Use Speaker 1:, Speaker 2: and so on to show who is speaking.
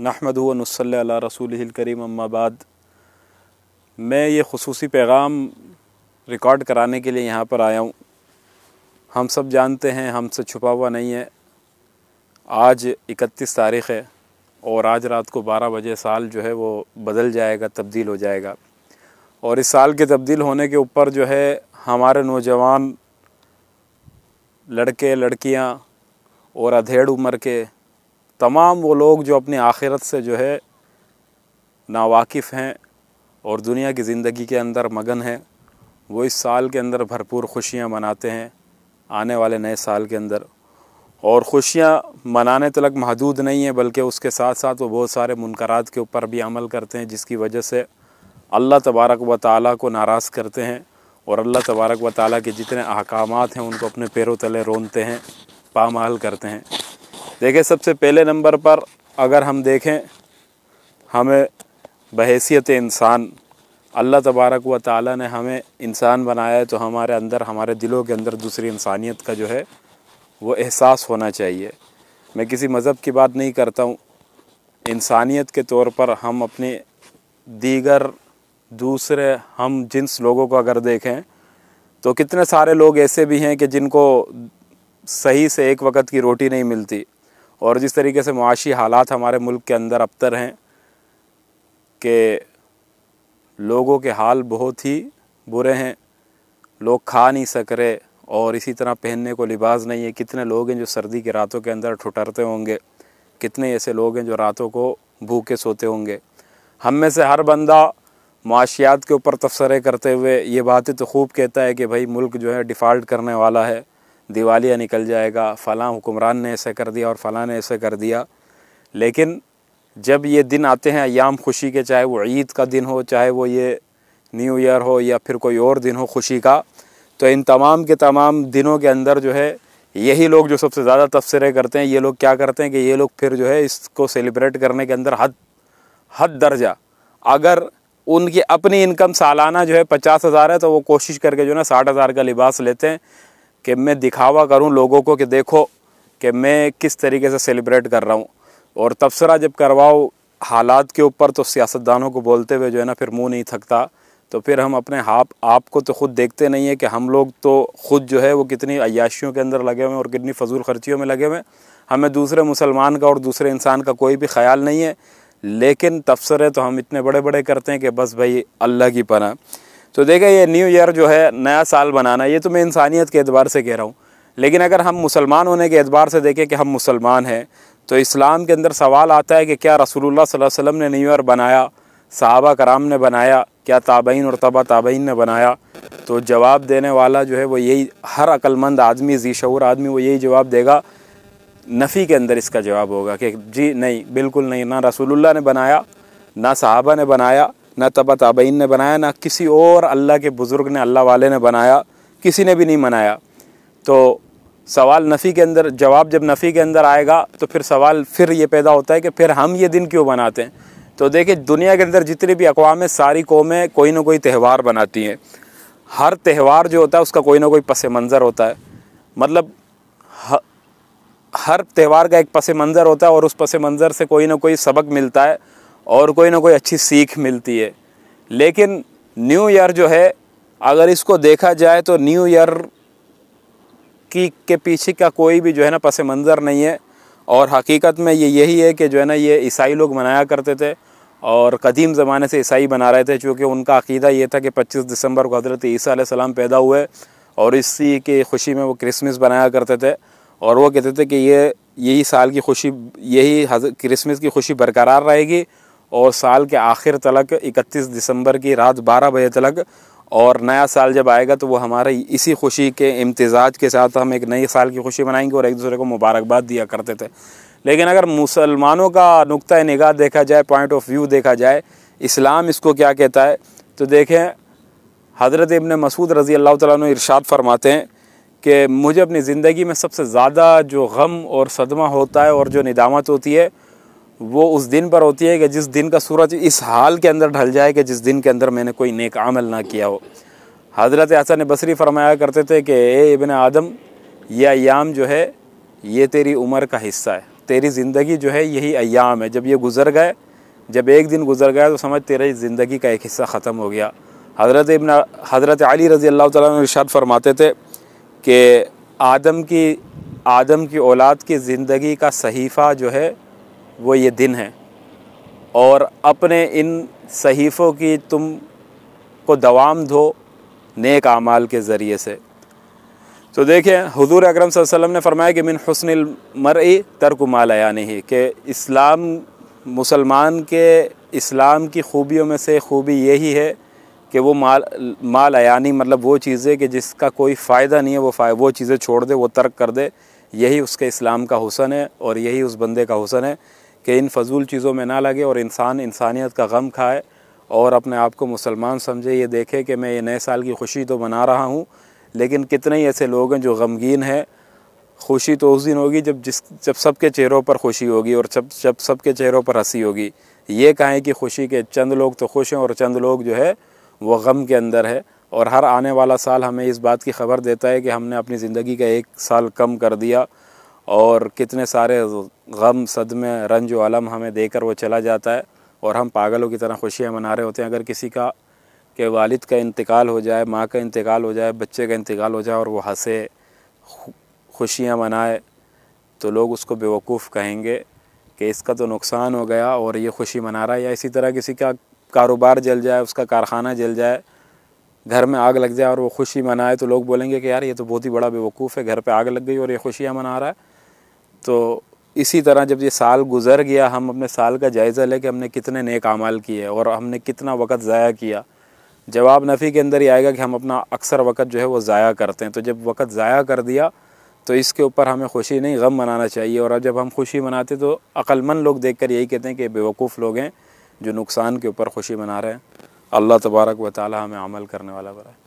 Speaker 1: नहमदुहु व नुस्सल्ली अला रसूलिहिल करीम अम्मा बाद। मैं ये ख़ुसूसी पैगाम रिकॉर्ड कराने के लिए यहाँ पर आया हूँ। हम सब जानते हैं, हमसे छुपा हुआ नहीं है, आज 31 तारीख़ है और आज रात को 12 बजे साल जो है वो बदल जाएगा, तब्दील हो जाएगा। और इस साल के तब्दील होने के ऊपर जो है हमारे नौजवान लड़के लड़कियाँ और अधेड़ उम्र के तमाम वो लोग जो अपनी आखिरत से जो है नावाकिफ़ हैं और दुनिया की ज़िंदगी के अंदर मगन हैं, वो इस साल के अंदर भरपूर खुशियाँ मनाते हैं आने वाले नए साल के अंदर। और खुशियाँ मनाने तलक महदूद नहीं है, बल्कि उसके साथ साथ वो बहुत सारे मुनकरात के ऊपर भी अमल करते हैं, जिसकी वजह से अल्लाह तबारक व तआला को नाराज़ करते हैं और अल्लाह तबारक व तआला के जितने अहकामात हैं उनको अपने पैरों तले रोनते हैं, पामाल करते हैं। देखिए, सबसे पहले नंबर पर अगर हम देखें, हमें बहैसियत इंसान अल्लाह तबारक व तआला ने हमें इंसान बनाया है, तो हमारे अंदर, हमारे दिलों के अंदर दूसरी इंसानियत का जो है वो एहसास होना चाहिए। मैं किसी मज़हब की बात नहीं करता हूँ, इंसानियत के तौर पर हम अपने दीगर दूसरे हम जिन्स लोगों को अगर देखें तो कितने सारे लोग ऐसे भी हैं कि जिनको सही से एक वक्त की रोटी नहीं मिलती। और जिस तरीके से मुआशी हालात हमारे मुल्क के अंदर अबतर हैं कि लोगों के हाल बहुत ही बुरे हैं, लोग खा नहीं सक रहे और इसी तरह पहनने को लिबास नहीं है। कितने लोग हैं जो सर्दी की रातों के अंदर ठुठरते होंगे, कितने ऐसे लोग हैं जो रातों को भूखे सोते होंगे। हम में से हर बंदा मुआशियात के ऊपर तबसरे करते हुए ये बातें तो खूब कहता है कि भाई मुल्क जो है डिफ़ॉल्ट करने वाला है, दिवालिया निकल जाएगा, फ़लाँ हुक्मरान ने ऐसे कर दिया और फ़लाँ ने ऐसे कर दिया। लेकिन जब ये दिन आते हैं अयाम खुशी के, चाहे वो ईद का दिन हो, चाहे वो ये न्यू ईयर हो या फिर कोई और दिन हो खुशी का, तो इन तमाम के तमाम दिनों के अंदर जो है यही लोग जो सबसे ज़्यादा तबसरे करते हैं, ये लोग क्या करते हैं कि ये लोग फिर जो है इसको सेलिब्रेट करने के अंदर हद दर्जा, अगर उनकी अपनी इनकम सालाना जो है 50,000 है तो वो कोशिश करके जो है ना 60,000 का लिबास लेते हैं कि मैं दिखावा करूं लोगों को कि देखो कि मैं किस तरीके से सेलिब्रेट कर रहा हूं। और तबसरा जब करवाओ हालात के ऊपर तो सियासतदानों को बोलते हुए जो है ना फिर मुंह नहीं थकता। तो फिर हम अपने आप को तो ख़ुद देखते नहीं है कि हम लोग तो ख़ुद जो है वो कितनी अय्याशियों के अंदर लगे हुए हैं और कितनी फजूल खर्चियों में लगे हुए हैं। हमें दूसरे मुसलमान का और दूसरे इंसान का कोई भी ख्याल नहीं है, लेकिन तबसरे तो हम इतने बड़े बड़े करते हैं कि बस भाई अल्लाह की पनाह। तो देखिए, ये न्यू ईयर जो है नया साल बनाना, ये तो मैं इंसानियत के एतबार से कह रहा हूँ। लेकिन अगर हम मुसलमान होने के एतबार से देखें कि हम मुसलमान हैं, तो इस्लाम के अंदर सवाल आता है कि क्या रसूलुल्लाह सल्लल्लाहु अलैहि वसल्लम ने न्यू ईयर बनाया, सहाबा कराम ने बनाया, क्या ताबईन और तबा ताबईन ने बनाया? तो जवाब देने वाला जो है वो यही, हर अक्लमंद आदमी, ज़ी-शऊर आदमी वो यही जवाब देगा, नफ़ी के अंदर इसका जवाब होगा कि जी नहीं, बिल्कुल नहीं, ना रसूलुल्लाह ने बनाया, ना सहाबा ने बनाया, ना तबा ताबईन ने बनाया, ना किसी और अल्लाह के बुज़ुर्ग ने, अल्लाह वाले ने बनाया, किसी ने भी नहीं बनाया। तो सवाल नफ़ी के अंदर, जवाब जब नफ़ी के अंदर आएगा तो फिर सवाल फिर ये पैदा होता है कि फिर हम ये दिन क्यों बनाते हैं। तो देखिए, दुनिया के अंदर जितनी भी अक़वाम है, सारी कौमें कोई ना कोई त्यौहार बनाती हैं। हर त्यौहार जो होता है उसका कोई ना कोई पस मंज़र होता है, मतलब हर त्यौहार का एक पस मंज़र होता है और उस पस मंज़र से कोई ना कोई सबक मिलता है और कोई ना कोई अच्छी सीख मिलती है। लेकिन न्यू ईयर जो है, अगर इसको देखा जाए तो न्यू ईयर के पीछे का कोई भी जो है ना पस मंज़र नहीं है। और हकीकत में ये यही है कि जो है ना ये ईसाई लोग मनाया करते थे और कदीम ज़माने से ईसाई बना रहे थे, चूँकि उनका अक़ीदा ये था कि 25 दिसंबर को हज़रत ईसा अलैहिस्सलाम पैदा हुए और इसी की खुशी में वो क्रिसमस बनाया करते थे। और वो कहते थे कि यही साल की खुशी, यही क्रिसमस की खुशी बरकरार रहेगी और साल के आखिर तलक 31 दिसंबर की रात 12 बजे तलक, और नया साल जब आएगा तो वो हमारे इसी खुशी के इम्तिज़ाज के साथ हम एक नए साल की खुशी मनाएंगे और एक दूसरे को मुबारकबाद दिया करते थे। लेकिन अगर मुसलमानों का नुक्ता निगाह देखा जाए, पॉइंट ऑफ व्यू देखा जाए, इस्लाम इसको क्या कहता है, तो देखें, हज़रत इब्न मसूद रज़ी अल्लाह तआला अन्हु इरशाद फरमाते हैं कि मुझे अपनी ज़िंदगी में सबसे ज़्यादा जो गम और सदमा होता है और जो निदामत होती है वो उस दिन पर होती है कि जिस दिन का सूरज इस हाल के अंदर ढल जाए कि जिस दिन के अंदर मैंने कोई नेक अमल ना किया हो। हज़रत हसन बसरी फरमाया करते थे कि ए इब्न आदम, ये अयाम जो है ये तेरी उम्र का हिस्सा है, तेरी ज़िंदगी जो है यही अय्याम है, जब ये गुज़र गए, जब एक दिन गुज़र गया तो समझ तेरी ज़िंदगी का एक हिस्सा ख़त्म हो गया। हज़रत अली रज़ी अल्लाह तआला अन्हु इरशाद फरमाते थे कि आदम की औलाद की ज़िंदगी का सहीफ़ा जो है वो ये दिन है, और अपने इन सहीफ़ों की तुम को दवाम दो नेक आमाल के ज़रिए से। तो देखें, हुज़ूर अकरम सल्लल्लाहु अलैहि वसल्लम ने फरमाया कि मिन हुस्निल मरई तर्कु मा ला यानिही, कि इस्लाम, मुसलमान के इस्लाम की खूबियों में से खूबी यही है कि वो माल अयानी, मतलब वो चीज़ें कि जिसका कोई फ़ायदा नहीं है वो चीज़ें छोड़ दे, वो तर्क कर दे। यही उसके इस्लाम का हुस्न है और यही उस बंदे का हुस्न है कि इन फ़जूल चीज़ों में ना लगे और इंसानियत का गम खाए और अपने आप को मुसलमान समझे। ये देखे कि मैं ये नए साल की खुशी तो मना रहा हूँ, लेकिन कितने ही ऐसे लोग हैं जो गमगीन हैं। खुशी तो उस दिन होगी जब सबके चेहरों पर खुशी होगी और जब सबके चेहरों पर हंसी होगी। ये कहें कि खुशी के चंद लोग तो खुश हैं और चंद लोग जो है वो गम के अंदर है। और हर आने वाला साल हमें इस बात की खबर देता है कि हमने अपनी ज़िंदगी का एक साल कम कर दिया और कितने सारे गम, सदमे, रंज व अलम हमें देकर वो चला जाता है और हम पागलों की तरह खुशियाँ मना रहे होते हैं। अगर किसी का के वालिद का इंतकाल हो जाए, माँ का इंतकाल हो जाए, बच्चे का इंतकाल हो जाए और वो हंसे, खुशियाँ मनाए, तो लोग उसको बेवकूफ़ कहेंगे कि इसका तो नुकसान हो गया और ये खुशी मना रहा है। या इसी तरह किसी का कारोबार जल जाए, उसका कारखाना जल जाए, घर में आग लग जाए और वो खुशी मनाए, तो लोग बोलेंगे कि यार ये तो बहुत ही बड़ा बेवकूफ़ है, घर पे आग लग गई और ये खुशियाँ मना रहा है। तो इसी तरह जब ये साल गुज़र गया, हम अपने साल का जायज़ा लें कि हमने कितने नेक आमाल किए और हमने कितना वक़्त ज़ाया किया। जवाब नफ़ी के अंदर ही आएगा कि हम अपना अक्सर वक़्त जो है वो ज़ाया करते हैं। तो जब वक़्त ज़ाया कर दिया तो इसके ऊपर हमें खुशी नहीं गम मनाना चाहिए। और जब हम खुशी मनाते तो अक्लमंद लोग देखकर यही कहते हैं कि बेवकूफ़ लोग हैं जो नुकसान के ऊपर खुशी मना रहे हैं। अल्लाह तबारक व तआला हमें अमल करने वाला बनाए।